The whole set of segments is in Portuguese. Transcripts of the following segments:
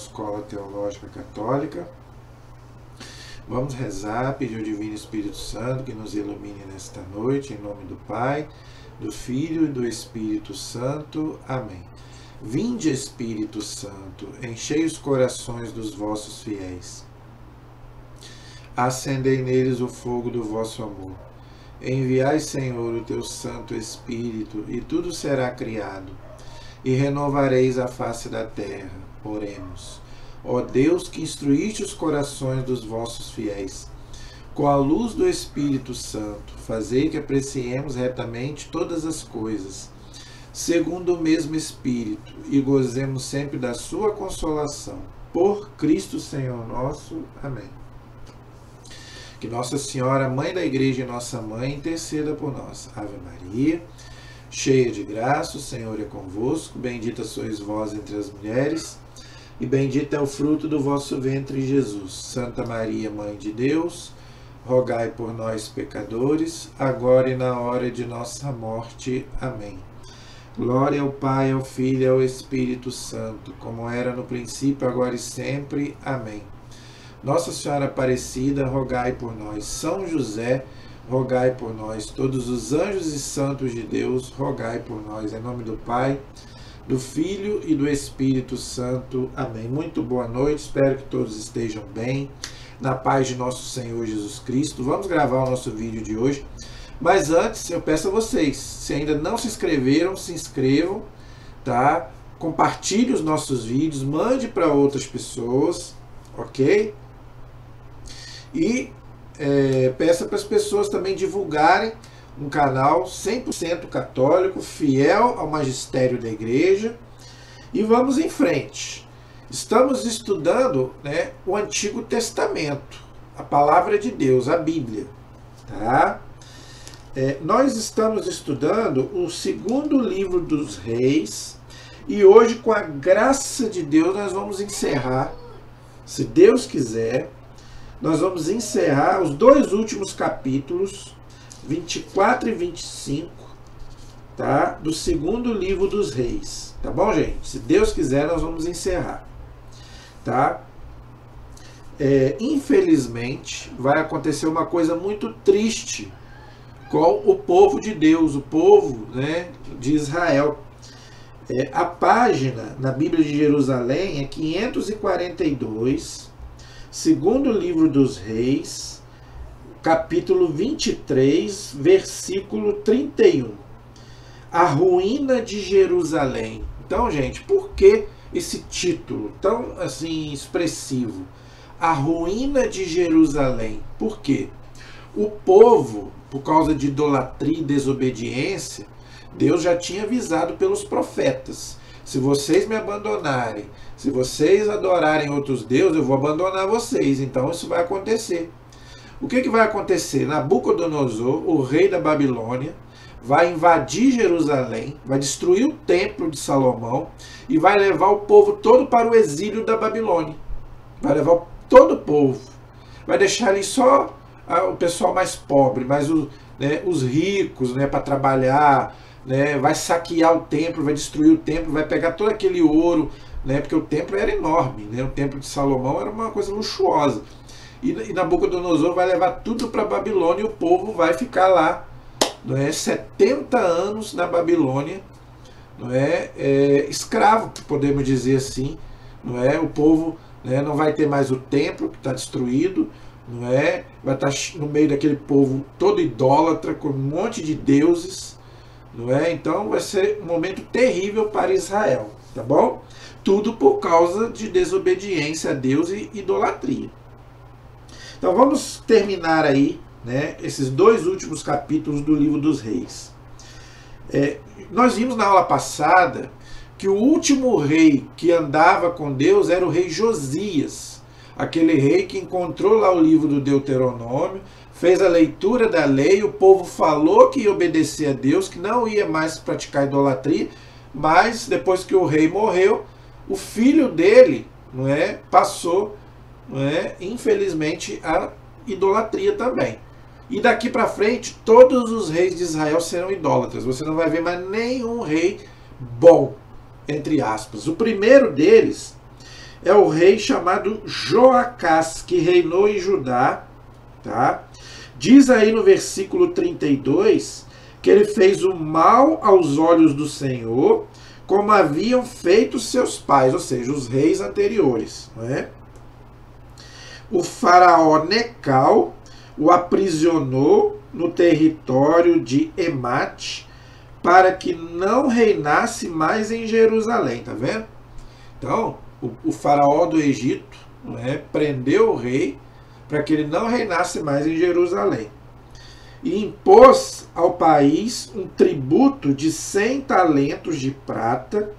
Escola Teológica Católica. Vamos rezar, pedir ao Divino Espírito Santo que nos ilumine nesta noite, em nome do Pai, do Filho e do Espírito Santo. Amém. Vinde, Espírito Santo, enchei os corações dos vossos fiéis. Acendei neles o fogo do vosso amor. Enviai, Senhor, o teu Santo Espírito, e tudo será criado, e renovareis a face da terra. Oremos. Ó Deus, que instruíste os corações dos vossos fiéis, com a luz do Espírito Santo, fazei que apreciemos retamente todas as coisas, segundo o mesmo Espírito, e gozemos sempre da sua consolação. Por Cristo Senhor nosso. Amém. Que Nossa Senhora, Mãe da Igreja e nossa Mãe, interceda por nós. Ave Maria, cheia de graça, o Senhor é convosco, bendita sois vós entre as mulheres, e bendito é o fruto do vosso ventre, Jesus. Santa Maria, Mãe de Deus, rogai por nós, pecadores, agora e na hora de nossa morte. Amém. Glória ao Pai, ao Filho e ao Espírito Santo, como era no princípio, agora e sempre. Amém. Nossa Senhora Aparecida, rogai por nós. São José, rogai por nós. Todos os anjos e santos de Deus, rogai por nós. Em nome do Pai, do Filho e do Espírito Santo. Amém. Muito boa noite, espero que todos estejam bem, na paz de nosso Senhor Jesus Cristo. Vamos gravar o nosso vídeo de hoje, mas antes eu peço a vocês, se ainda não se inscreveram, se inscrevam, tá? Compartilhe os nossos vídeos, mande para outras pessoas, ok? E peça para as pessoas também divulgarem um canal 100% católico, fiel ao magistério da igreja. E vamos em frente. Estamos estudando, o Antigo Testamento, a palavra de Deus, a Bíblia. Tá? Nós estamos estudando o segundo livro dos Reis. E hoje, com a graça de Deus, nós vamos encerrar, se Deus quiser, nós vamos encerrar os dois últimos capítulos, 24 e 25, tá? Do segundo livro dos Reis. Tá bom, gente? Se Deus quiser, nós vamos encerrar. Tá? Infelizmente, vai acontecer uma coisa muito triste com o povo de Deus, o povo, de Israel. A página na Bíblia de Jerusalém é 542, segundo livro dos Reis, capítulo 23, versículo 31. A ruína de Jerusalém. Então, gente, por que esse título tão assim expressivo? A ruína de Jerusalém. Por quê? O povo, por causa de idolatria e desobediência, Deus já tinha avisado pelos profetas: se vocês me abandonarem, se vocês adorarem outros deuses, eu vou abandonar vocês. Então isso vai acontecer. O que vai acontecer? Nabucodonosor, o rei da Babilônia, vai invadir Jerusalém, vai destruir o templo de Salomão e vai levar o povo todo para o exílio da Babilônia. Vai levar todo o povo. Vai deixar ali só o pessoal mais pobre, mas os ricos, para trabalhar, vai saquear o templo, vai destruir o templo, vai pegar todo aquele ouro, porque o templo era enorme, o templo de Salomão era uma coisa luxuosa. E Nabucodonosor vai levar tudo para a Babilônia e o povo vai ficar lá, 70 anos na Babilônia, escravo, podemos dizer assim. O povo não vai ter mais o templo, que está destruído, vai estar no meio daquele povo todo idólatra, com um monte de deuses. Então vai ser um momento terrível para Israel, tá bom? Tudo por causa de desobediência a Deus e idolatria. Então vamos terminar aí, esses dois últimos capítulos do livro dos Reis. Nós vimos na aula passada que o último rei que andava com Deus era o rei Josias, aquele rei que encontrou lá o livro do Deuteronômio, fez a leitura da lei, o povo falou que ia obedecer a Deus, que não ia mais praticar idolatria, mas depois que o rei morreu, o filho dele passou, infelizmente, a idolatria também. E daqui para frente, todos os reis de Israel serão idólatras. Você não vai ver mais nenhum rei bom, entre aspas. O primeiro deles é o rei chamado Joacás, que reinou em Judá, tá? Diz aí no versículo 32 que ele fez o mal aos olhos do Senhor, como haviam feito seus pais, ou seja, os reis anteriores, não é? O faraó Necal o aprisionou no território de Emate para que não reinasse mais em Jerusalém, tá vendo? Então, o faraó do Egito, não é, prendeu o rei para que ele não reinasse mais em Jerusalém. E impôs ao país um tributo de 100 talentos de prata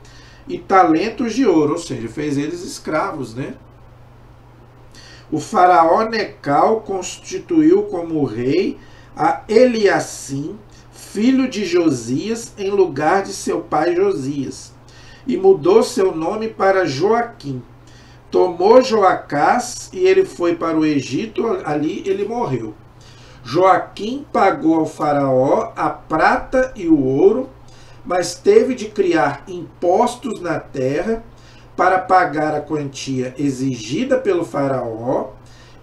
e talentos de ouro, ou seja, fez eles escravos, né? O faraó Necal constituiu como rei a Eliacim, filho de Josias, em lugar de seu pai Josias, e mudou seu nome para Joaquim. Tomou Joacás e ele foi para o Egito, ali ele morreu. Joaquim pagou ao faraó a prata e o ouro, mas teve de criar impostos na terra para pagar a quantia exigida pelo faraó,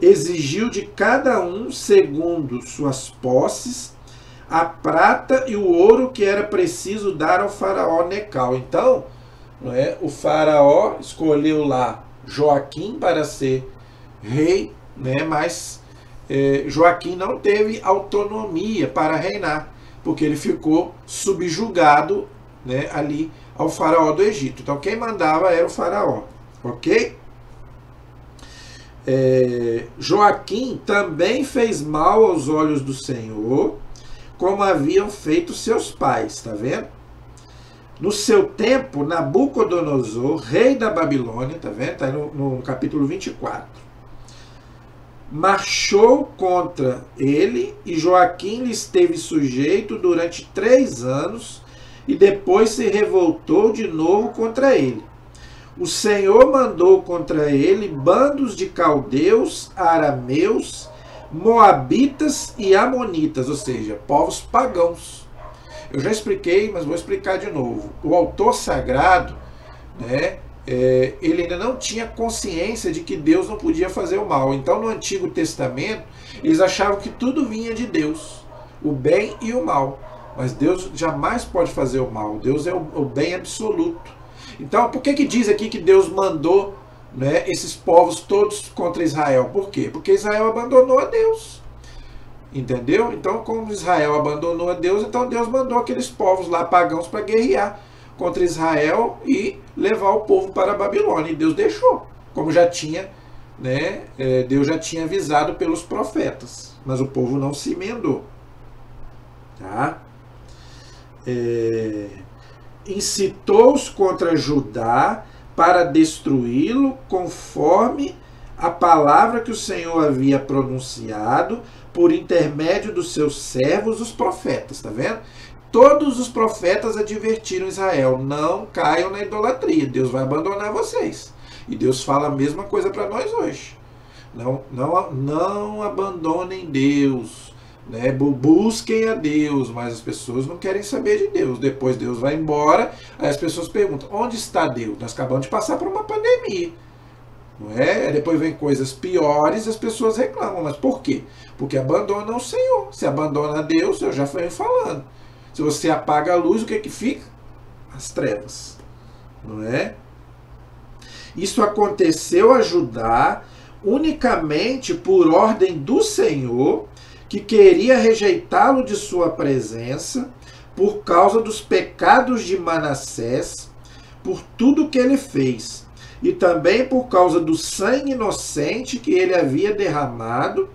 exigiu de cada um, segundo suas posses, a prata e o ouro que era preciso dar ao faraó Necal. Então, não é, o faraó escolheu lá Joaquim para ser rei, né, mas Joaquim não teve autonomia para reinar, porque ele ficou subjugado, né, ali ao faraó do Egito. Então quem mandava era o faraó, ok? Joaquim também fez mal aos olhos do Senhor, como haviam feito seus pais, tá vendo? No seu tempo, Nabucodonosor, rei da Babilônia, tá vendo? Tá aí no capítulo 24. Marchou contra ele e Joaquim lhe esteve sujeito durante 3 anos e depois se revoltou de novo contra ele. O Senhor mandou contra ele bandos de caldeus, arameus, moabitas e amonitas, ou seja, povos pagãos. Eu já expliquei, mas vou explicar de novo. O autor sagrado, né, ele ainda não tinha consciência de que Deus não podia fazer o mal. Então, no Antigo Testamento, eles achavam que tudo vinha de Deus, o bem e o mal. Mas Deus jamais pode fazer o mal. Deus é o bem absoluto. Então, por que diz aqui que Deus mandou, né, esses povos todos contra Israel? Por quê? Porque Israel abandonou a Deus. Entendeu? Então, como Israel abandonou a Deus, então Deus mandou aqueles povos lá pagãos para guerrear contra Israel e levar o povo para a Babilônia. E Deus deixou, como já tinha, né, Deus já tinha avisado pelos profetas. Mas o povo não se emendou. Tá? Incitou-os contra Judá para destruí-lo, conforme a palavra que o Senhor havia pronunciado por intermédio dos seus servos, os profetas, tá vendo? Todos os profetas advertiram Israel: não caiam na idolatria, Deus vai abandonar vocês. E Deus fala a mesma coisa para nós hoje. Não abandonem Deus, né? Busquem a Deus, mas as pessoas não querem saber de Deus. Depois Deus vai embora, aí as pessoas perguntam: onde está Deus? Nós acabamos de passar por uma pandemia. Não é? Depois vem coisas piores e as pessoas reclamam. Mas por quê? Porque abandonam o Senhor. Se abandona a Deus, eu já fui falando. Se você apaga a luz, o que fica? As trevas. Não é? Isso aconteceu a Judá unicamente por ordem do Senhor, que queria rejeitá-lo de sua presença por causa dos pecados de Manassés, por tudo que ele fez, e também por causa do sangue inocente que ele havia derramado,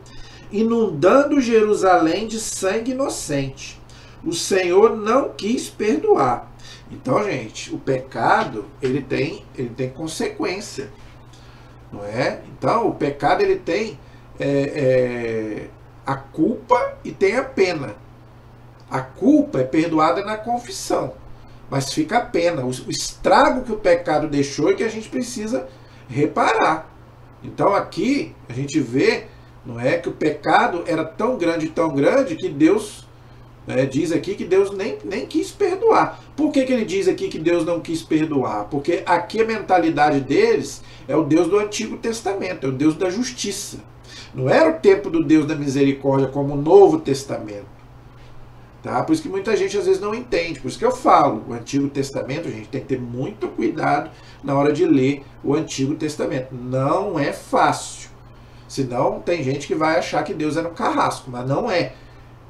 inundando Jerusalém de sangue inocente. O Senhor não quis perdoar. Então, gente, o pecado ele tem consequência, não é? Então, o pecado ele tem a culpa e tem a pena. A culpa é perdoada na confissão, mas fica a pena. O estrago que o pecado deixou é que a gente precisa reparar. Então aqui a gente vê, não é, que o pecado era tão grande que Deus Diz aqui que Deus nem quis perdoar. Por que ele diz aqui que Deus não quis perdoar? Porque aqui a mentalidade deles é o Deus do Antigo Testamento, é o Deus da justiça. Não era o tempo do Deus da misericórdia como o Novo Testamento. Tá? Por isso que muita gente às vezes não entende. Por isso que eu falo, o Antigo Testamento, a gente tem que ter muito cuidado na hora de ler o Antigo Testamento. Não é fácil. Senão tem gente que vai achar que Deus era um carrasco, mas não é.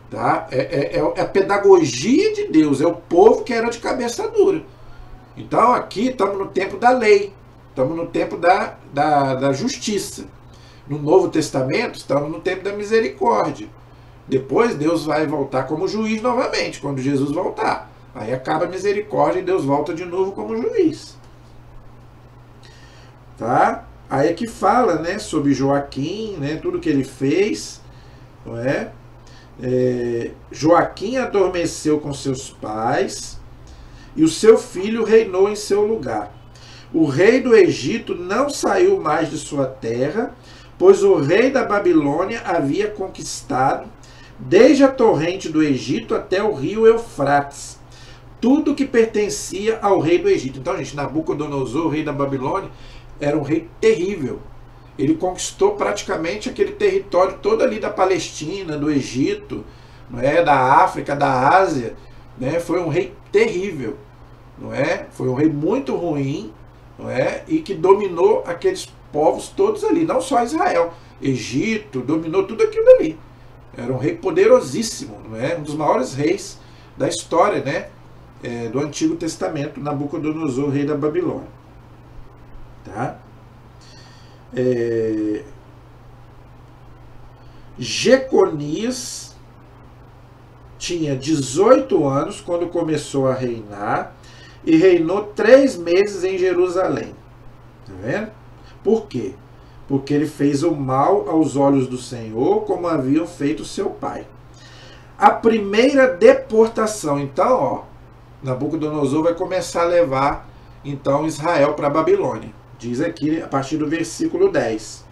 Tá? É a pedagogia de Deus, é o povo que era de cabeça dura. Então aqui estamos no tempo da lei, estamos no tempo da justiça. No Novo Testamento estamos no tempo da misericórdia. Depois Deus vai voltar como juiz novamente, quando Jesus voltar. Aí acaba a misericórdia e Deus volta de novo como juiz. Tá? Aí aqui fala, né, sobre Joaquim, né, tudo que ele fez, não é? Joaquim adormeceu com seus pais e o seu filho reinou em seu lugar. O rei do Egito não saiu mais de sua terra, pois o rei da Babilônia havia conquistado, desde a torrente do Egito até o rio Eufrates, tudo que pertencia ao rei do Egito. Então, gente, Nabucodonosor, o rei da Babilônia, era um rei terrível. Ele conquistou praticamente aquele território todo ali da Palestina, do Egito, não é? Da África, da Ásia. Né? Foi um rei terrível. Não é? Foi um rei muito ruim, não é? E que dominou aqueles povos todos ali, não só Israel. Egito, dominou tudo aquilo ali. Era um rei poderosíssimo, não é? Um dos maiores reis da história, né? Do Antigo Testamento, Nabucodonosor, rei da Babilônia. Tá? Jeconias tinha 18 anos quando começou a reinar e reinou 3 meses em Jerusalém. Tá vendo? Por quê? Porque ele fez o mal aos olhos do Senhor, como haviam feito seu pai. A primeira deportação, então, ó, Nabucodonosor vai começar a levar então Israel para a Babilônia. Diz aqui a partir do versículo 10.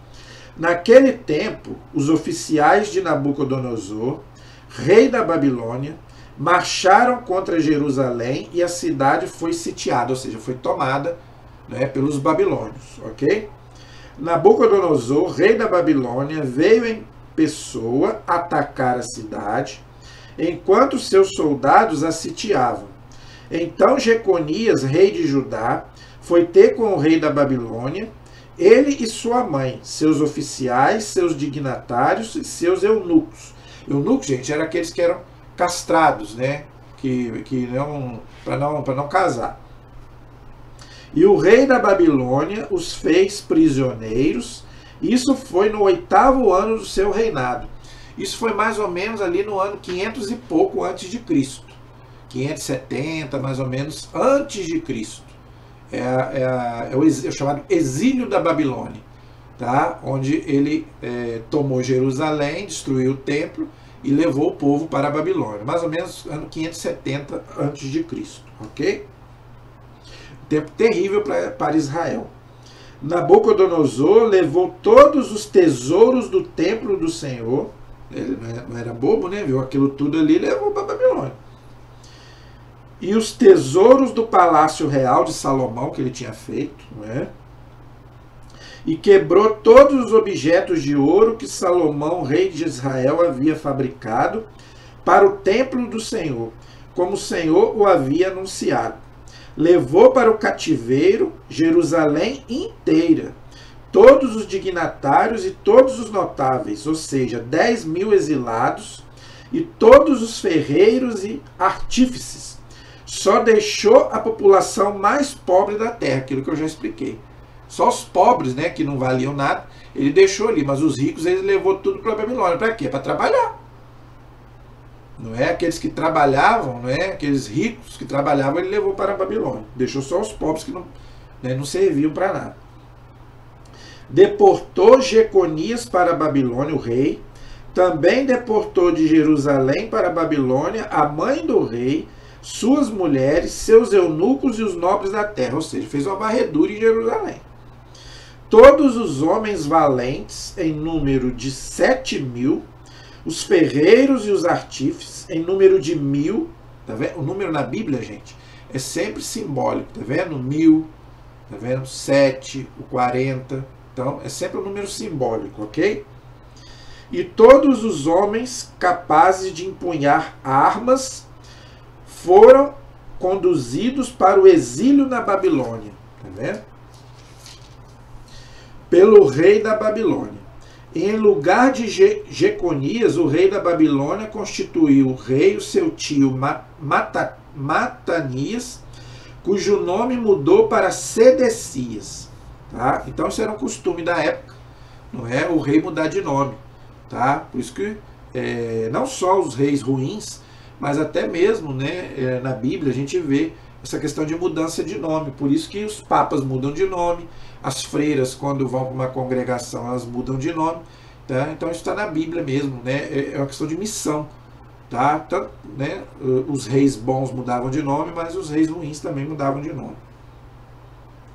Naquele tempo, os oficiais de Nabucodonosor, rei da Babilônia, marcharam contra Jerusalém e a cidade foi sitiada, ou seja, foi tomada, né, pelos babilônios, ok? Nabucodonosor, rei da Babilônia, veio em pessoa atacar a cidade, enquanto seus soldados a sitiavam. Então Jeconias, rei de Judá, foi ter com o rei da Babilônia, ele e sua mãe, seus oficiais, seus dignatários e seus eunucos. Eunucos, gente, eram aqueles que eram castrados, né? Para não casar. E o rei da Babilônia os fez prisioneiros. Isso foi no 8º ano do seu reinado. Isso foi mais ou menos ali no ano 500 e pouco antes de Cristo. 570, mais ou menos, antes de Cristo. É o chamado exílio da Babilônia, tá? Onde ele tomou Jerusalém, destruiu o templo e levou o povo para a Babilônia. Mais ou menos ano 570 antes de Cristo, ok? Tempo terrível para Israel. Nabucodonosor levou todos os tesouros do templo do Senhor. Ele não era bobo, né? Viu aquilo tudo ali e levou para a Babilônia. E os tesouros do palácio real de Salomão, que ele tinha feito, né? E quebrou todos os objetos de ouro que Salomão, rei de Israel, havia fabricado para o templo do Senhor, como o Senhor o havia anunciado. Levou para o cativeiro Jerusalém inteira, todos os dignatários e todos os notáveis, ou seja, 10.000 exilados, e todos os ferreiros e artífices. Só deixou a população mais pobre da terra, aquilo que eu já expliquei. Só os pobres, né, que não valiam nada, ele deixou ali, mas os ricos ele levou tudo para a Babilônia. Para quê? Para trabalhar. Não é aqueles que trabalhavam, não é aqueles ricos que trabalhavam, ele levou para a Babilônia. Deixou só os pobres que não serviam para nada. Deportou Jeconias para a Babilônia, o rei. Também deportou de Jerusalém para a Babilônia a mãe do rei, suas mulheres, seus eunucos e os nobres da terra. Ou seja, fez uma varredura em Jerusalém. Todos os homens valentes, em número de 7.000, os ferreiros e os artífices, em número de 1000. Tá vendo? O número na Bíblia, gente, é sempre simbólico. Tá vendo? 1000, tá vendo? 7, o 40. Então, é sempre um número simbólico, ok? E todos os homens capazes de empunhar armas foram conduzidos para o exílio na Babilônia. Tá vendo? Pelo rei da Babilônia. Em lugar de Jeconias, o rei da Babilônia constituiu o rei, o seu tio Matanias, cujo nome mudou para Sedecias. Tá? Então, isso era um costume da época, não é? O rei mudar de nome. Tá? Por isso que não só os reis ruins, mas até mesmo, né, na Bíblia a gente vê essa questão de mudança de nome. Por isso que os papas mudam de nome, as freiras, quando vão para uma congregação, elas mudam de nome. Tá? Então isso está na Bíblia mesmo, né? É uma questão de missão. Tá? Então, né, os reis bons mudavam de nome, mas os reis ruins também mudavam de nome.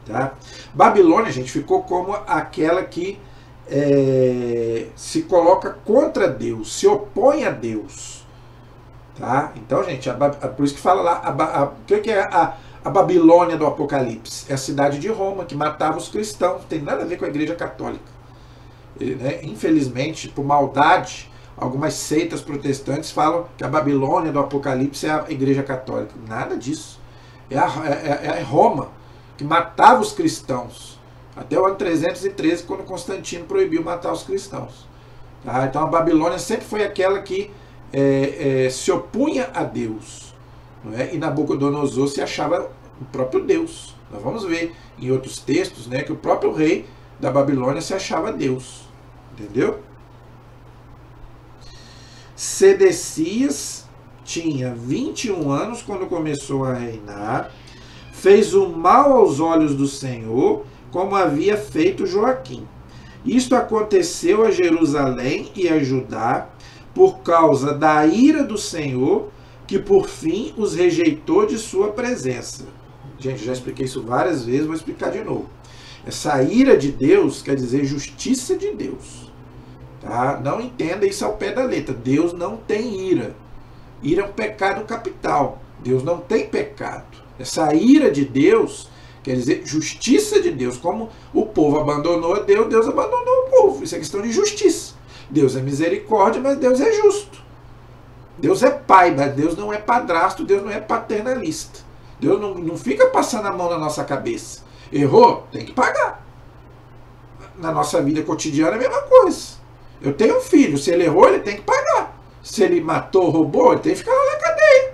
Tá? Babilônia, gente, ficou como aquela que se coloca contra Deus, se opõe a Deus. Tá? Então, gente, por isso que fala lá, o que é a Babilônia do Apocalipse? É a cidade de Roma, que matava os cristãos. Não tem nada a ver com a Igreja Católica. Né? Infelizmente, por maldade, algumas seitas protestantes falam que a Babilônia do Apocalipse é a Igreja Católica. Nada disso. É Roma, que matava os cristãos. Até o ano 313, quando Constantino proibiu matar os cristãos. Tá? Então a Babilônia sempre foi aquela que se opunha a Deus. Não é? E Nabucodonosor se achava o próprio Deus. Nós vamos ver em outros textos, né, que o próprio rei da Babilônia se achava Deus. Entendeu? Sedecias tinha 21 anos quando começou a reinar. Fez o mal aos olhos do Senhor, como havia feito Joaquim. Isto aconteceu a Jerusalém e a Judá, por causa da ira do Senhor, que por fim os rejeitou de sua presença. Gente, já expliquei isso várias vezes, vou explicar de novo. Essa ira de Deus quer dizer justiça de Deus. Tá? Não entenda isso ao pé da letra. Deus não tem ira. Ira é um pecado capital. Deus não tem pecado. Essa ira de Deus quer dizer justiça de Deus. Como o povo abandonou a Deus, Deus abandonou o povo. Isso é questão de justiça. Deus é misericórdia, mas Deus é justo. Deus é pai, mas Deus não é padrasto, Deus não é paternalista. Deus não fica passando a mão na nossa cabeça. Errou? Tem que pagar. Na nossa vida cotidiana é a mesma coisa. Eu tenho um filho, se ele errou, ele tem que pagar. Se ele matou, roubou, ele tem que ficar lá na cadeia.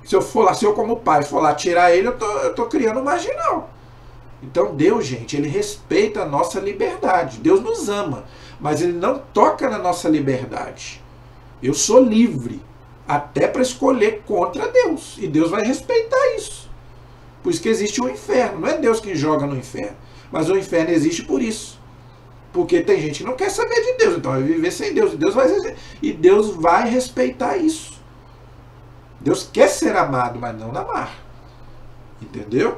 Se eu for lá, se eu como pai for lá tirar ele, eu tô criando um marginal. Então Deus, gente, ele respeita a nossa liberdade. Deus nos ama, mas ele não toca na nossa liberdade. Eu sou livre, até para escolher contra Deus. E Deus vai respeitar isso. Por isso que existe o inferno. Não é Deus que joga no inferno. Mas o inferno existe por isso. Porque tem gente que não quer saber de Deus. Então vai viver sem Deus. E Deus vai respeitar isso. Deus quer ser amado, mas não amar. Entendeu?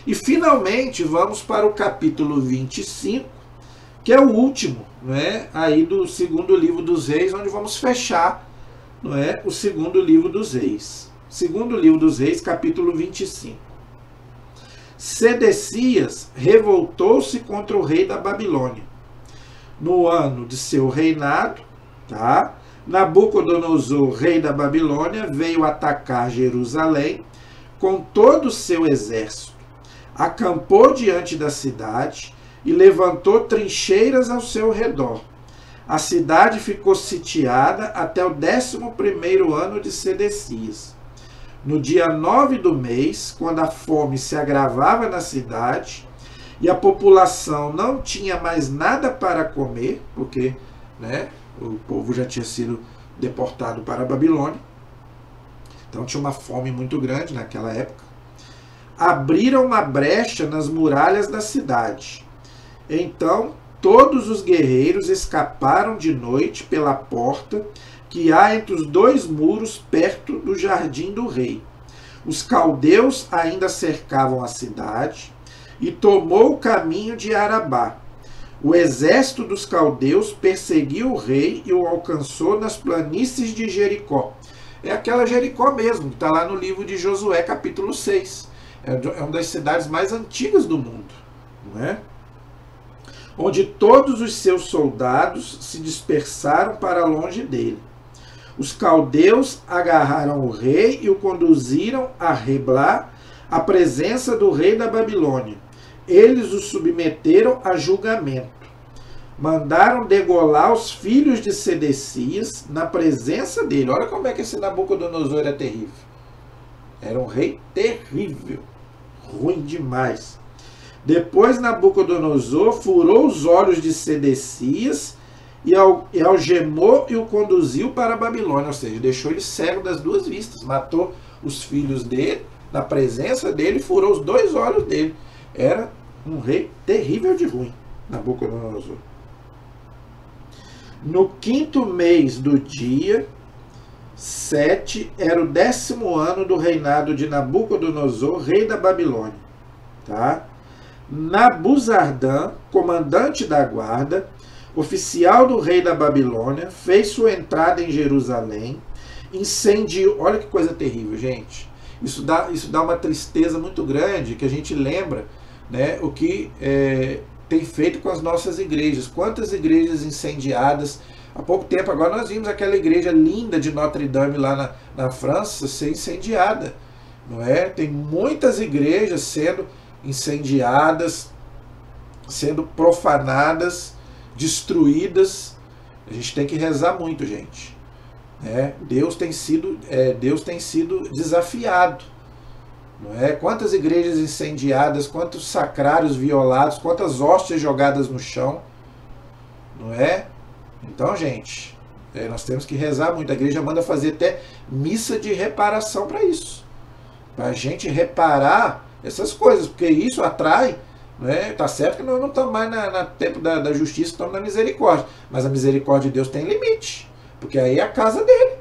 E finalmente vamos para o capítulo 25, que é o último, não é? Aí do segundo livro dos Reis, onde vamos fechar, não é? O segundo livro dos Reis. Segundo livro dos Reis, capítulo 25. Sedecias revoltou-se contra o rei da Babilônia. No ano de seu reinado, tá? Nabucodonosor, rei da Babilônia, veio atacar Jerusalém com todo o seu exército. Acampou diante da cidade e levantou trincheiras ao seu redor. A cidade ficou sitiada até o 11º ano de Sedecias. No dia 9 do mês, quando a fome se agravava na cidade e a população não tinha mais nada para comer, porque, né, o povo já tinha sido deportado para a Babilônia, então tinha uma fome muito grande naquela época, abriram uma brecha nas muralhas da cidade. Então todos os guerreiros escaparam de noite pela porta que há entre os dois muros perto do jardim do rei. Os caldeus ainda cercavam a cidade e tomou o caminho de Arabá. O exército dos caldeus perseguiu o rei e o alcançou nas planícies de Jericó. É aquela Jericó mesmo, que está lá no livro de Josué, capítulo 6. É uma das cidades mais antigas do mundo, não é? Onde todos os seus soldados se dispersaram para longe dele. Os caldeus agarraram o rei e o conduziram a Riblá, à presença do rei da Babilônia. Eles o submeteram a julgamento. Mandaram degolar os filhos de Sedecias na presença dele. Olha como é que esse Nabucodonosor era terrível. Era um rei terrível, ruim demais. Depois Nabucodonosor furou os olhos de Sedecias e algemou e o conduziu para a Babilônia. Ou seja, deixou ele cego das duas vistas. Matou os filhos dele, na presença dele, e furou os dois olhos dele. Era um rei terrível de ruim, Nabucodonosor. No 5º mês do dia 7, era o 10º ano do reinado de Nabucodonosor, rei da Babilônia. Tá? Nabuzardã, comandante da guarda, oficial do rei da Babilônia, fez sua entrada em Jerusalém, incendiou. Olha que coisa terrível, gente. Isso dá uma tristeza muito grande, que a gente lembra, né, o que tem feito com as nossas igrejas. Quantas igrejas incendiadas. Há pouco tempo agora nós vimos aquela igreja linda de Notre Dame lá na França ser incendiada. Não é? Tem muitas igrejas sendo incendiadas, sendo profanadas, destruídas. A gente tem que rezar muito, gente. Deus tem sido desafiado. Não é? Quantas igrejas incendiadas, quantos sacrários violados, quantas hóstias jogadas no chão. Não é? Então, gente, nós temos que rezar muito. A igreja manda fazer até missa de reparação para isso. Para a gente reparar essas coisas, porque isso atrai. Tá certo que nós não estamos mais no tempo da justiça, estamos na misericórdia. Mas a misericórdia de Deus tem limite, porque aí é a casa dele.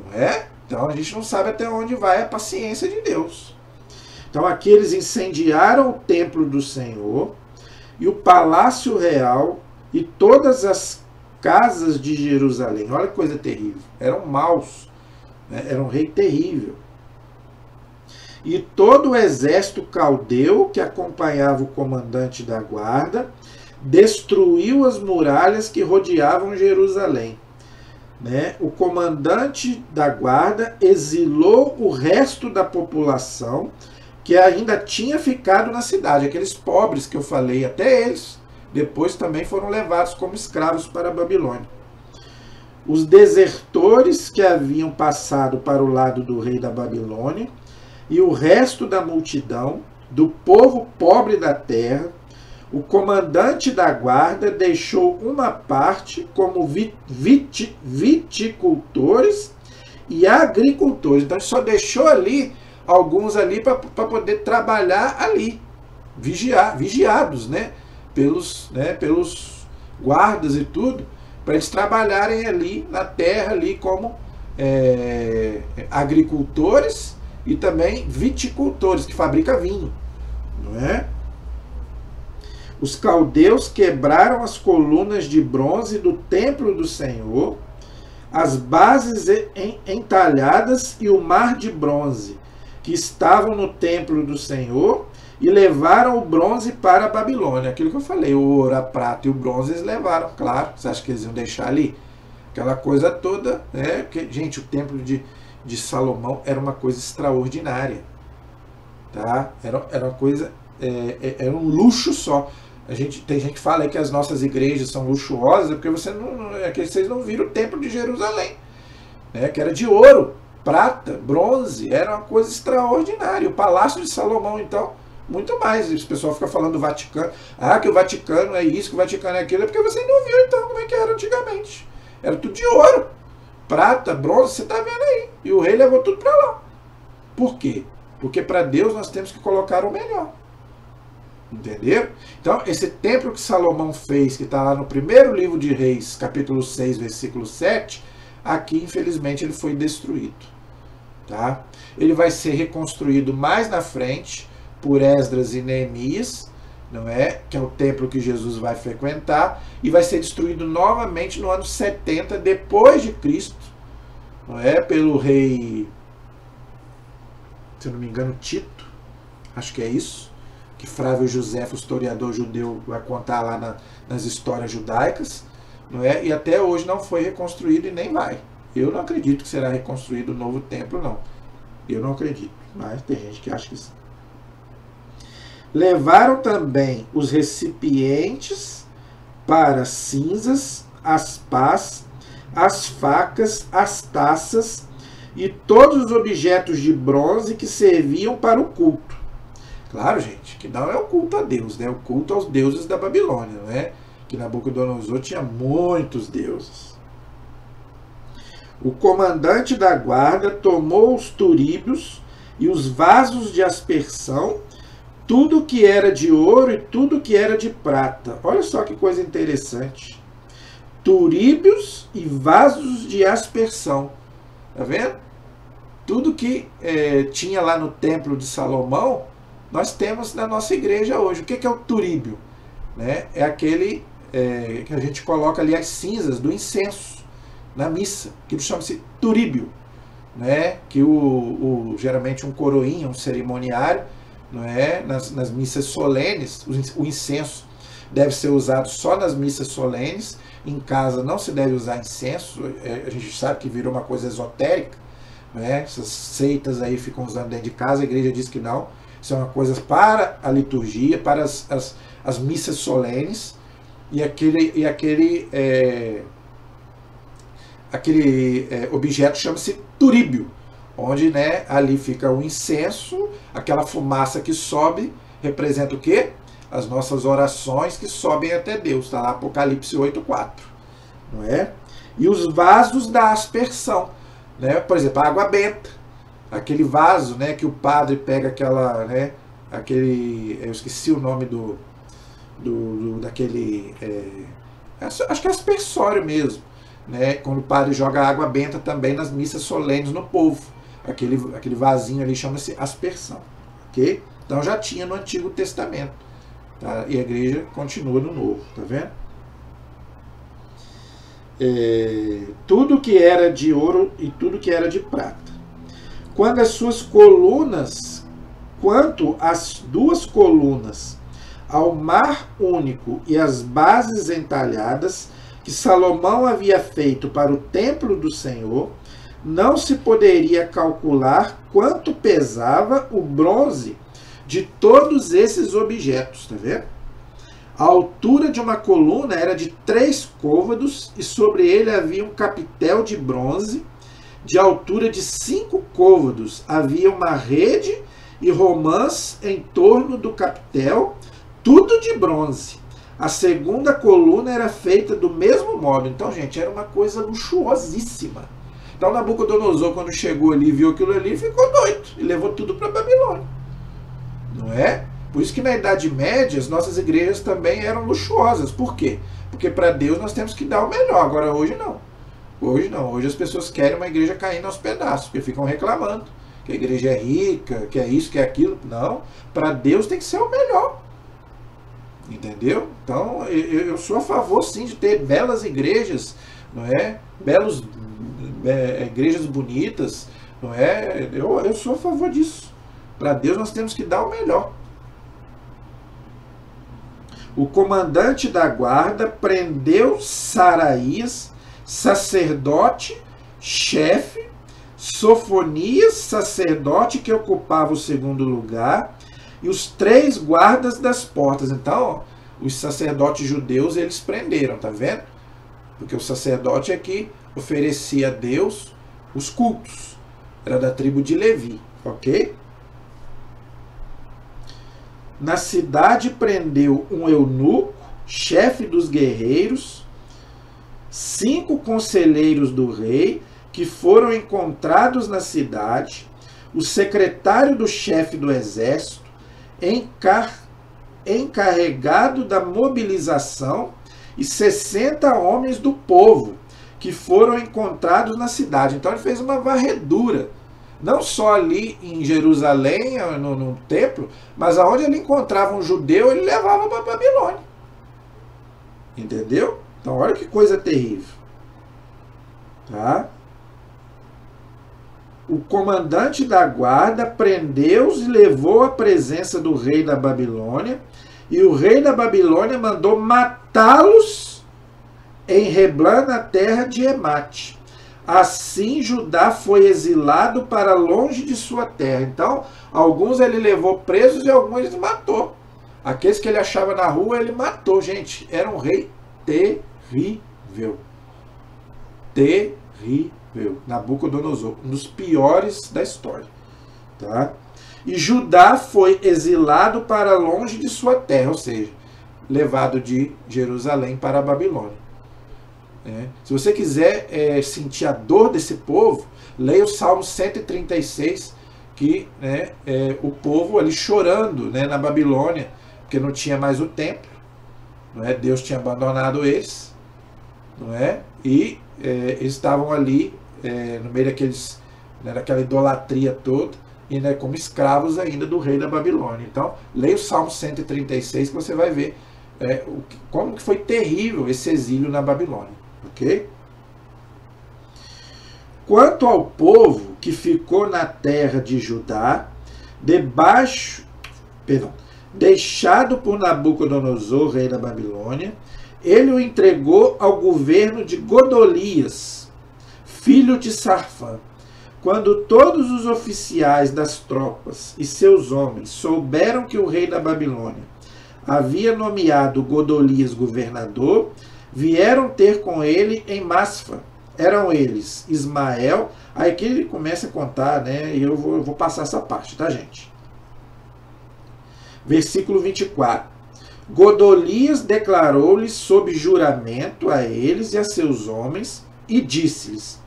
Não é? Então a gente não sabe até onde vai a paciência de Deus. Então aqui eles incendiaram o templo do Senhor e o palácio real e todas as casas de Jerusalém. Olha que coisa terrível. Eram maus. Era um rei terrível. E todo o exército caldeu que acompanhava o comandante da guarda destruiu as muralhas que rodeavam Jerusalém. O comandante da guarda exilou o resto da população que ainda tinha ficado na cidade. Aqueles pobres que eu falei, até eles depois também foram levados como escravos para a Babilônia. Os desertores que haviam passado para o lado do rei da Babilônia e o resto da multidão, do povo pobre da terra, o comandante da guarda deixou uma parte como viticultores e agricultores. Então, só deixou ali alguns ali para poder trabalhar ali, vigiados, pelos guardas e tudo, para eles trabalharem ali na terra ali como agricultores e também viticultores, que fabricam vinho, não é? Os caldeus quebraram as colunas de bronze do templo do Senhor, as bases entalhadas e o mar de bronze, que estavam no templo do Senhor, e levaram o bronze para a Babilônia. Aquilo que eu falei, o ouro, a prata e o bronze eles levaram, claro. Você acha que eles iam deixar ali? Aquela coisa toda, porque, gente, o templo de Salomão era uma coisa extraordinária. Tá? Era uma coisa, era um luxo só. Tem gente que fala aí que as nossas igrejas são luxuosas, porque vocês não viram o templo de Jerusalém, que era de ouro, prata, bronze, era uma coisa extraordinária. O palácio de Salomão, então, muito mais. O pessoal fica falando do Vaticano, que o Vaticano é isso, que o Vaticano é aquilo, é porque você não viu então como é que era antigamente. Era tudo de ouro, prata, bronze, você está vendo aí. E o rei levou tudo para lá. Por quê? Porque para Deus nós temos que colocar o melhor. Entenderam? Então, esse templo que Salomão fez, que está lá no primeiro livro de Reis, capítulo 6, versículo 7, aqui, infelizmente, ele foi destruído. Tá? Ele vai ser reconstruído mais na frente por Esdras e Neemias, não é? Que é o templo que Jesus vai frequentar, e vai ser destruído novamente no ano 70 depois de Cristo, não é? Pelo rei, se eu não me engano, Tito, acho que é isso, que Flávio Josefo, historiador judeu, vai contar lá nas histórias judaicas, não é? E até hoje não foi reconstruído e nem vai. Eu não acredito que será reconstruído o novo templo, não. Eu não acredito, mas tem gente que acha que sim. Levaram também os recipientes para as cinzas, as pás, as facas, as taças e todos os objetos de bronze que serviam para o culto. Claro, gente, que não é o culto a Deus, né? O culto aos deuses da Babilônia, né? Que Nabucodonosor tinha muitos deuses. O comandante da guarda tomou os turíbios e os vasos de aspersão, tudo que era de ouro e tudo que era de prata. Olha só que coisa interessante. Turíbios e vasos de aspersão. Tá vendo? Tudo que tinha lá no templo de Salomão, nós temos na nossa igreja hoje. O que é o turíbio? Né? É aquele que a gente coloca ali as cinzas do incenso na missa, que chama-se turíbio, né? Que geralmente um coroinha, um cerimoniário, não é? Nas missas solenes, o incenso deve ser usado só nas missas solenes. Em casa não se deve usar incenso. A gente sabe que virou uma coisa esotérica, né? Essas seitas aí ficam usando dentro de casa. A igreja diz que não. Isso é uma coisa para a liturgia, para as missas solenes. E aquele objeto chama-se turíbio, onde, né, ali fica o incenso, aquela fumaça que sobe, representa o quê? As nossas orações que sobem até Deus, está lá Apocalipse 8:4, não é? E os vasos da aspersão, né? Por exemplo, a água benta, aquele vaso, né, que o padre pega aquela, né, eu esqueci o nome daquele, acho que é aspersório mesmo, né? Quando o padre joga água benta também nas missas solenes no povo, aquele vasinho ali chama-se aspersão, ok? Então já tinha no Antigo Testamento, tá? E a igreja continua no Novo, tá vendo? Tudo que era de ouro e tudo que era de prata. Quanto às duas colunas, ao mar único e as bases entalhadas que Salomão havia feito para o templo do Senhor, não se poderia calcular quanto pesava o bronze de todos esses objetos, tá vendo? A altura de uma coluna era de 3 côvados e sobre ele havia um capitel de bronze de altura de 5 côvados. Havia uma rede e romãs em torno do capitel, tudo de bronze. A segunda coluna era feita do mesmo modo. Então, gente, era uma coisa luxuosíssima. Então, Nabucodonosor, quando chegou ali e viu aquilo ali, ficou doido e levou tudo para Babilônia. Não é? Por isso que na Idade Média as nossas igrejas também eram luxuosas. Por quê? Porque para Deus nós temos que dar o melhor. Agora, hoje não. Hoje não. Hoje as pessoas querem uma igreja caindo aos pedaços, porque ficam reclamando que a igreja é rica, que é isso, que é aquilo. Não. Para Deus tem que ser o melhor. Entendeu? Então, eu sou a favor, sim, de ter belas igrejas, não é? Igrejas bonitas, não é? Eu sou a favor disso. Para Deus nós temos que dar o melhor. O comandante da guarda prendeu Saraías, sacerdote, chefe, Sofonias, sacerdote que ocupava o segundo lugar, e os 3 guardas das portas. Então, os sacerdotes judeus, eles prenderam, tá vendo? Porque o sacerdote é que oferecia a Deus os cultos. Era da tribo de Levi, ok? Na cidade prendeu um eunuco, chefe dos guerreiros, 5 conselheiros do rei, que foram encontrados na cidade, o secretário do chefe do exército, encarregado da mobilização, e 60 homens do povo que foram encontrados na cidade. Então ele fez uma varredura não só ali em Jerusalém, no templo, mas aonde ele encontrava um judeu, ele levava para a Babilônia. Entendeu? Então olha que coisa terrível. Tá? O comandante da guarda prendeu-os e levou à presença do rei da Babilônia, e o rei da Babilônia mandou matá-los em Reblã, na terra de Emate. Assim Judá foi exilado para longe de sua terra. Então, alguns ele levou presos e alguns ele matou. Aqueles que ele achava na rua, ele matou. Gente, era um rei terrível. Terrível. Nabucodonosor, um dos piores da história. Tá? E Judá foi exilado para longe de sua terra, ou seja, levado de Jerusalém para a Babilônia. Se você quiser sentir a dor desse povo, leia o Salmo 136, que o povo ali chorando, na Babilônia, porque não tinha mais o templo, Deus tinha abandonado eles, e eles estavam ali no meio daquela idolatria toda, e como escravos ainda do rei da Babilônia. Então, leia o Salmo 136 que você vai ver como que foi terrível esse exílio na Babilônia. Ok? Quanto ao povo que ficou na terra de Judá, deixado por Nabucodonosor, rei da Babilônia, ele o entregou ao governo de Godolias, filho de Sarfã. Quando todos os oficiais das tropas e seus homens souberam que o rei da Babilônia havia nomeado Godolias governador, vieram ter com ele em Masfa. Eram eles Ismael. Aí que ele começa a contar, e eu vou passar essa parte, tá, gente? Versículo 24. Godolias declarou-lhes sob juramento a eles e a seus homens, e disse-lhes: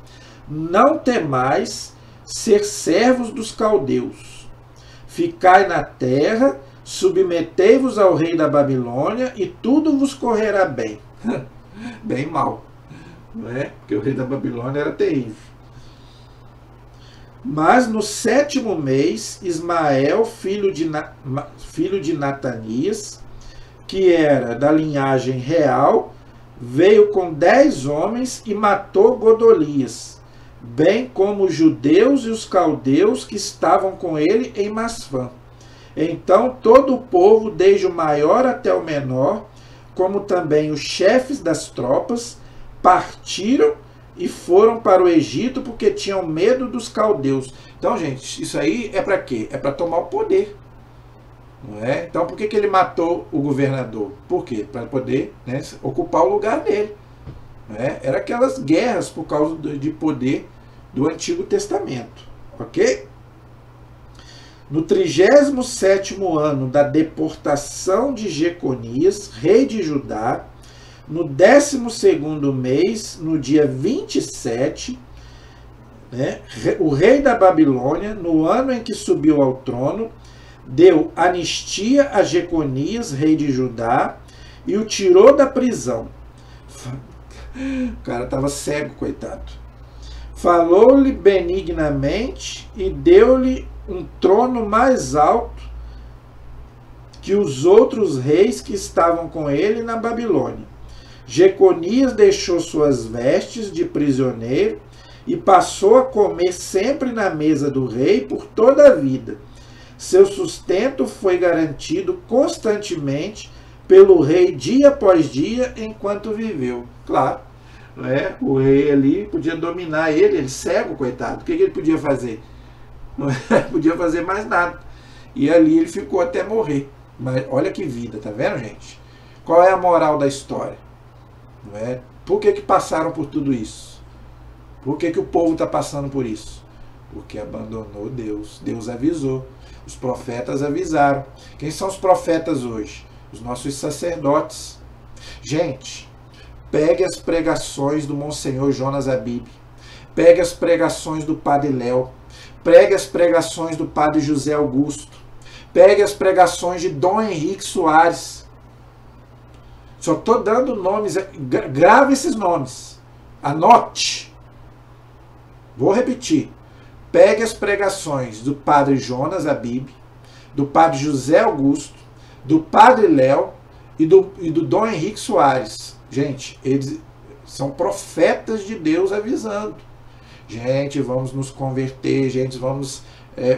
não temais ser servos dos caldeus. Ficai na terra, submetei-vos ao rei da Babilônia, e tudo vos correrá bem. Bem mal, porque o rei da Babilônia era terrível. Mas no 7º mês, Ismael, filho de Natanias, que era da linhagem real, veio com 10 homens e matou Godolias, bem como os judeus e os caldeus que estavam com ele em Masfã. Então todo o povo, desde o maior até o menor, como também os chefes das tropas, partiram e foram para o Egito porque tinham medo dos caldeus. Então, gente, isso aí é para quê? É para tomar o poder. Então, por que ele matou o governador? Por quê? Para poder ocupar o lugar dele. Era aquelas guerras por causa de poder do Antigo Testamento. Ok? No 37º ano da deportação de Jeconias, rei de Judá, no 12º mês, no dia 27, o rei da Babilônia, no ano em que subiu ao trono, deu anistia a Jeconias, rei de Judá, e o tirou da prisão. O cara estava cego, coitado. Falou-lhe benignamente e deu-lhe um trono mais alto que os outros reis que estavam com ele na Babilônia. Jeconias deixou suas vestes de prisioneiro e passou a comer sempre na mesa do rei por toda a vida. Seu sustento foi garantido constantemente pelo rei dia após dia enquanto viveu. Claro, o rei ali podia dominar ele cego, coitado. O que ele podia fazer? Não podia fazer mais nada. E ali ele ficou até morrer. Mas olha que vida, tá vendo, gente? Qual é a moral da história? Por que passaram por tudo isso? Por que o povo está passando por isso? Porque abandonou Deus. Deus avisou. Os profetas avisaram. Quem são os profetas hoje? Os nossos sacerdotes. Gente, pegue as pregações do Monsenhor Jonas Abib. Pegue as pregações do Padre Léo. Pegue as pregações do Padre José Augusto. Pegue as pregações de Dom Henrique Soares. Só estou dando nomes. Grave esses nomes. Anote. Vou repetir. pegue as pregações do padre Jonas Abib, do padre José Augusto, do padre Léo e do Dom Henrique Soares. Gente, eles são profetas de Deus avisando. Gente, vamos nos converter, gente, vamos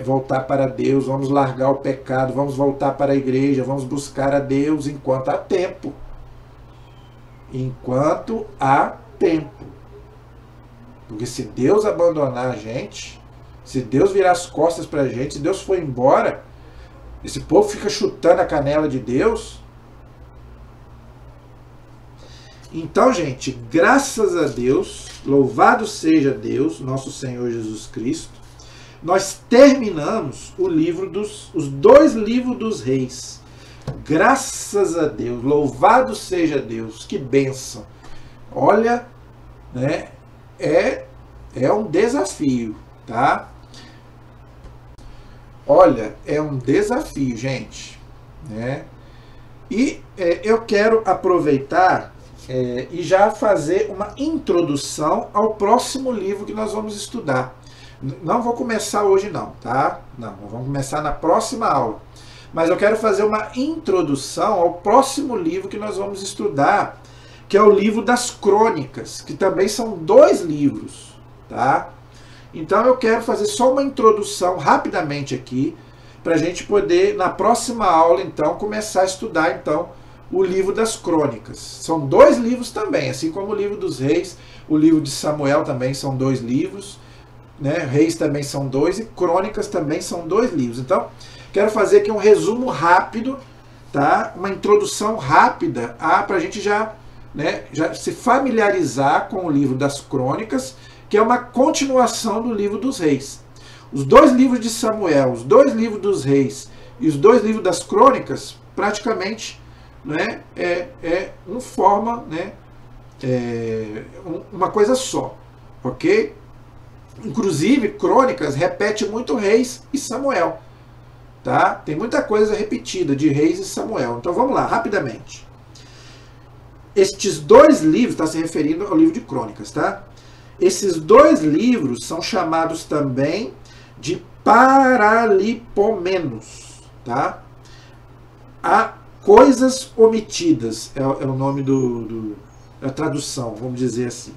voltar para Deus, vamos largar o pecado, vamos voltar para a igreja, vamos buscar a Deus enquanto há tempo. Enquanto há tempo. Porque se Deus abandonar a gente, se Deus virar as costas para a gente, se Deus for embora, esse povo fica chutando a canela de Deus. Então, gente, graças a Deus, louvado seja Deus, nosso Senhor Jesus Cristo, nós terminamos os 2 livros dos reis. Graças a Deus, louvado seja Deus, que bênção. Olha, né, é um desafio, tá? Olha, é um desafio, gente, né? E eu quero aproveitar e já fazer uma introdução ao próximo livro que nós vamos estudar. Não vou começar hoje não, tá? Não, vamos começar na próxima aula. Mas eu quero fazer uma introdução ao próximo livro que nós vamos estudar, que é o livro das Crônicas, que também são 2 livros, tá? Então eu quero fazer só uma introdução rapidamente aqui, para a gente poder, na próxima aula, então, começar a estudar, então, o livro das Crônicas. São 2 livros também, assim como o livro dos Reis, o livro de Samuel também são 2 livros, né? Reis também são 2 e Crônicas também são 2 livros. Então, quero fazer aqui um resumo rápido, tá? Uma introdução rápida para a gente já se familiarizar com o livro das Crônicas, que é uma continuação do livro dos Reis. Os 2 livros de Samuel, os 2 livros dos Reis e os 2 livros das Crônicas, praticamente, né, forma, né, uma coisa só, ok? Inclusive, Crônicas repete muito Reis e Samuel, tá? Tem muita coisa repetida de Reis e Samuel. Então vamos lá, rapidamente. Estes 2 livros, está se referindo ao livro de Crônicas, tá? Esses 2 livros são chamados também de Paralipomenos, tá? Há coisas omitidas, é o nome da tradução, vamos dizer assim.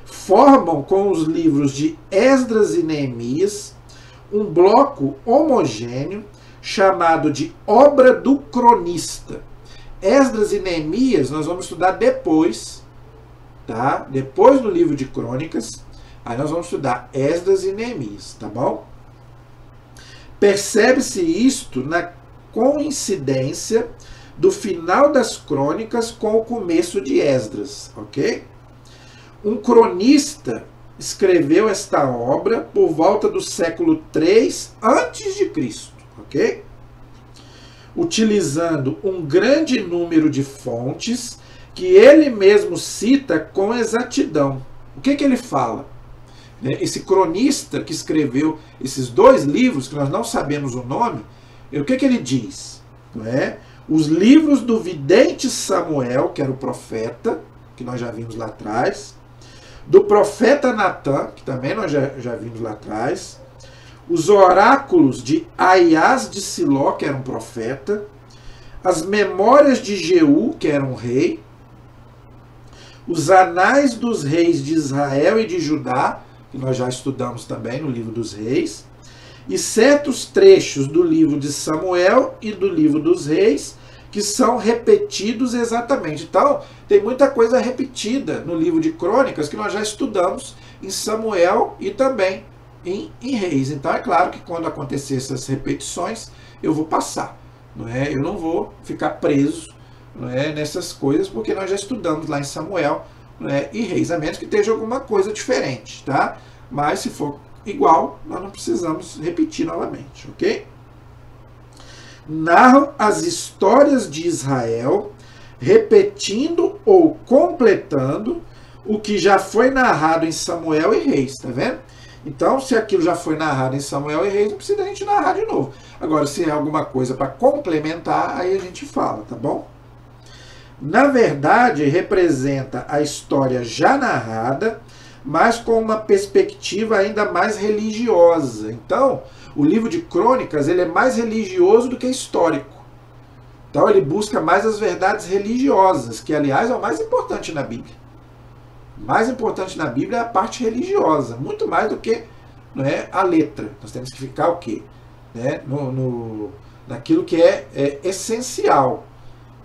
Formam com os livros de Esdras e Neemias um bloco homogêneo chamado de obra do cronista. Esdras e Neemias nós vamos estudar depois, tá? Depois do livro de Crônicas, aí nós vamos estudar Esdras e Neemias, tá bom? Percebe-se isto na coincidência do final das Crônicas com o começo de Esdras, ok? Um cronista escreveu esta obra por volta do século 3 a.C., ok? Utilizando um grande número de fontes que ele mesmo cita com exatidão. O que ele fala? Esse cronista que escreveu esses 2 livros, que nós não sabemos o nome, o que ele diz? Não é? Os livros do vidente Samuel, que era o profeta, que nós já vimos lá atrás, do profeta Natã, que também nós já vimos lá atrás, os oráculos de Aias de Siló, que era um profeta, as memórias de Jeú, que era um rei, os anais dos reis de Israel e de Judá, que nós já estudamos também no livro dos reis, e certos trechos do livro de Samuel e do livro dos reis, que são repetidos exatamente. Então, tem muita coisa repetida no livro de Crônicas que nós já estudamos em Samuel e também em Reis. Então, é claro que quando acontecer essas repetições, eu vou passar. Não é? Eu não vou ficar preso, não é, nessas coisas, porque nós já estudamos lá em Samuel, não é, e Reis, a menos que esteja alguma coisa diferente, tá? Mas se for igual, nós não precisamos repetir novamente, ok? Narram as histórias de Israel, repetindo ou completando o que já foi narrado em Samuel e Reis, tá vendo? Então, se aquilo já foi narrado em Samuel e Reis, não precisa a gente narrar de novo. Agora, se é alguma coisa para complementar, aí a gente fala, tá bom? Na verdade, representa a história já narrada, mas com uma perspectiva ainda mais religiosa. Então, o livro de Crônicas ele é mais religioso do que histórico. Então ele busca mais as verdades religiosas, que aliás é o mais importante na Bíblia. O mais importante na Bíblia é a parte religiosa, muito mais do que, não é, a letra. Nós temos que ficar o quê? Né? Naquilo que é essencial.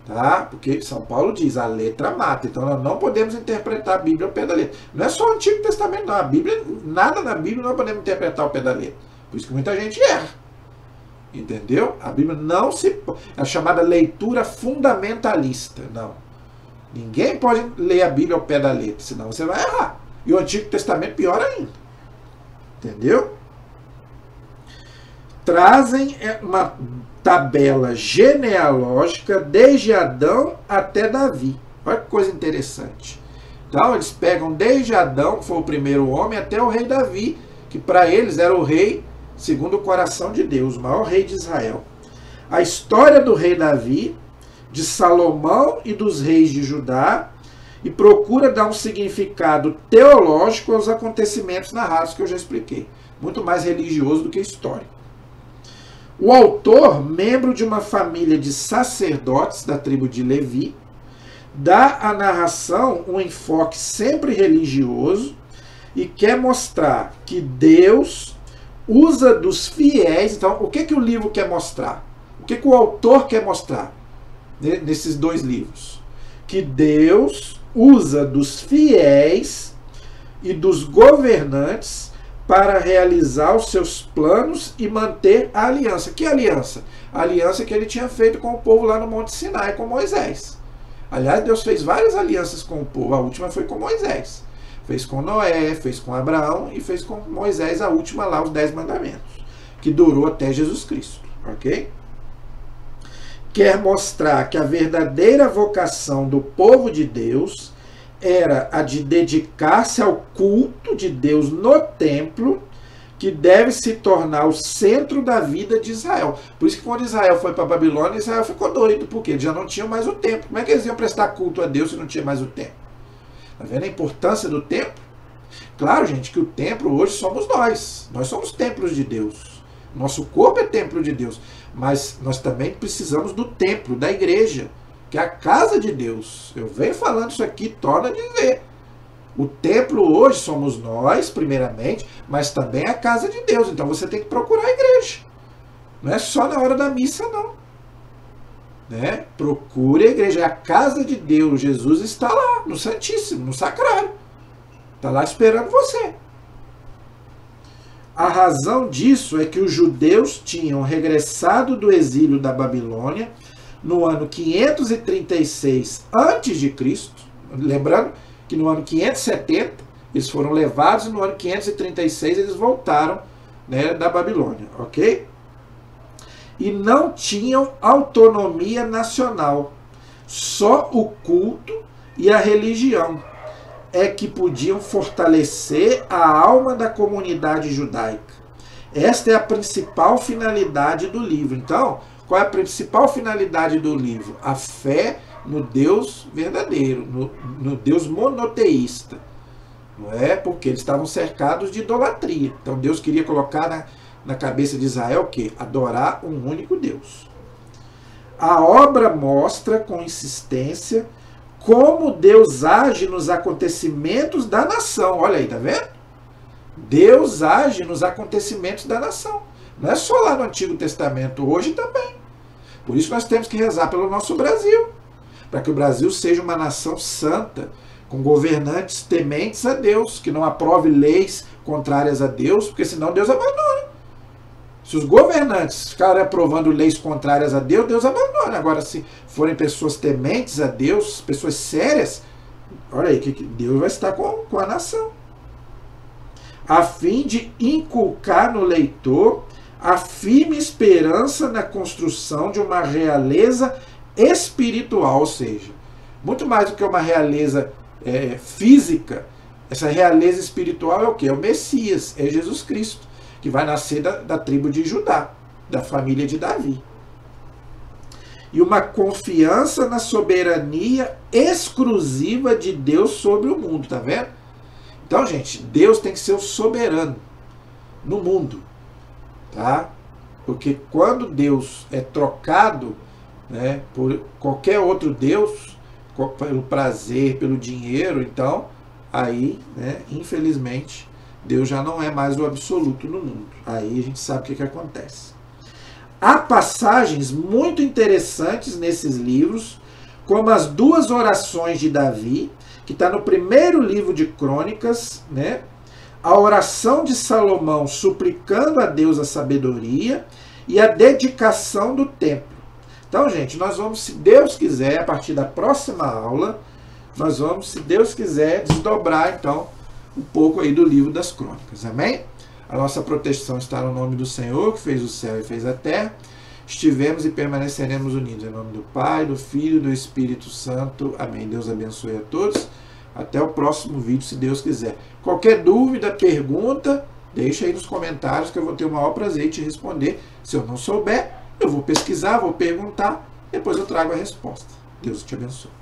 Tá? Porque São Paulo diz, a letra mata. Então nós não podemos interpretar a Bíblia ao pé da letra. Não é só o Antigo Testamento, não. A Bíblia, nada na Bíblia nós podemos interpretar ao pé da letra. Por isso que muita gente erra. Entendeu? A Bíblia não se... É a chamada leitura fundamentalista. Não. Ninguém pode ler a Bíblia ao pé da letra, senão você vai errar. E o Antigo Testamento pior ainda. Entendeu? Trazem uma tabela genealógica desde Adão até Davi. Olha que coisa interessante. Então eles pegam desde Adão, que foi o primeiro homem, até o rei Davi, que para eles era o rei segundo o coração de Deus, o maior rei de Israel. A história do rei Davi, de Salomão e dos reis de Judá, e procura dar um significado teológico aos acontecimentos narrados que eu já expliquei. Muito mais religioso do que histórico. O autor, membro de uma família de sacerdotes da tribo de Levi, dá à narração um enfoque sempre religioso e quer mostrar que Deus usa dos fiéis. Então, o que o livro quer mostrar? O que o autor quer mostrar nesses dois livros? Que Deus usa dos fiéis e dos governantes para realizar os seus planos e manter a aliança. Que aliança? A aliança que ele tinha feito com o povo lá no Monte Sinai, com Moisés. Aliás, Deus fez várias alianças com o povo. A última foi com Moisés. Fez com Noé, fez com Abraão e fez com Moisés, a última lá, os 10 mandamentos. Que durou até Jesus Cristo. Ok? Quer mostrar que a verdadeira vocação do povo de Deus era a de dedicar-se ao culto de Deus no templo, que deve se tornar o centro da vida de Israel. Por isso que quando Israel foi para a Babilônia, Israel ficou doido, porque eles já não tinham mais o templo. Como é que eles iam prestar culto a Deus se não tinha mais o templo? Está vendo a importância do templo? Claro, gente, que o templo hoje somos nós. Nós somos templos de Deus. Nosso corpo é templo de Deus. Mas nós também precisamos do templo, da igreja, que é a casa de Deus. Eu venho falando isso aqui, torna de ver. O templo hoje somos nós, primeiramente, mas também a casa de Deus. Então você tem que procurar a igreja. Não é só na hora da missa, não. Né? Procure a igreja. É a casa de Deus. Jesus está lá, no Santíssimo, no Sacrário. Está lá esperando você. A razão disso é que os judeus tinham regressado do exílio da Babilônia no ano 536 a.C., lembrando que no ano 570 eles foram levados e no ano 536 eles voltaram, né, da Babilônia, ok? E não tinham autonomia nacional, só o culto e a religião é que podiam fortalecer a alma da comunidade judaica. Esta é a principal finalidade do livro. Então, qual é a principal finalidade do livro? A fé no Deus verdadeiro, no Deus monoteísta. Não é? Porque eles estavam cercados de idolatria. Então Deus queria colocar na cabeça de Israel o quê? Adorar um único Deus. A obra mostra com insistência como Deus age nos acontecimentos da nação. Olha aí, tá vendo? Deus age nos acontecimentos da nação. Não é só lá no Antigo Testamento, hoje também. Por isso nós temos que rezar pelo nosso Brasil, para que o Brasil seja uma nação santa, com governantes tementes a Deus, que não aprove leis contrárias a Deus, porque senão Deus abandona. Se os governantes ficarem aprovando leis contrárias a Deus, Deus abandona. Agora, se forem pessoas tementes a Deus, pessoas sérias, olha aí, que Deus vai estar com a nação. A fim de inculcar no leitor a firme esperança na construção de uma realeza espiritual, ou seja, muito mais do que uma realeza física, essa realeza espiritual é o quê? É o Messias, é Jesus Cristo, que vai nascer da tribo de Judá, da família de Davi. E uma confiança na soberania exclusiva de Deus sobre o mundo, tá vendo? Então, gente, Deus tem que ser o soberano no mundo, tá? Porque quando Deus é trocado, né, por qualquer outro Deus, pelo prazer, pelo dinheiro, então, aí, né, infelizmente, Deus já não é mais o absoluto no mundo. Aí a gente sabe o que acontece. Há passagens muito interessantes nesses livros, como as 2 orações de Davi, que está no primeiro livro de Crônicas, né? A oração de Salomão suplicando a Deus a sabedoria e a dedicação do templo. Então, gente, nós vamos, se Deus quiser, a partir da próxima aula, nós vamos, se Deus quiser, desdobrar, então, um pouco aí do livro das Crônicas. Amém? A nossa proteção está no nome do Senhor, que fez o céu e fez a terra. Estivemos e permaneceremos unidos em nome do Pai, do Filho e do Espírito Santo. Amém. Deus abençoe a todos. Até o próximo vídeo, se Deus quiser. Qualquer dúvida, pergunta, deixa aí nos comentários que eu vou ter o maior prazer em te responder. Se eu não souber, eu vou pesquisar, vou perguntar, depois eu trago a resposta. Deus te abençoe.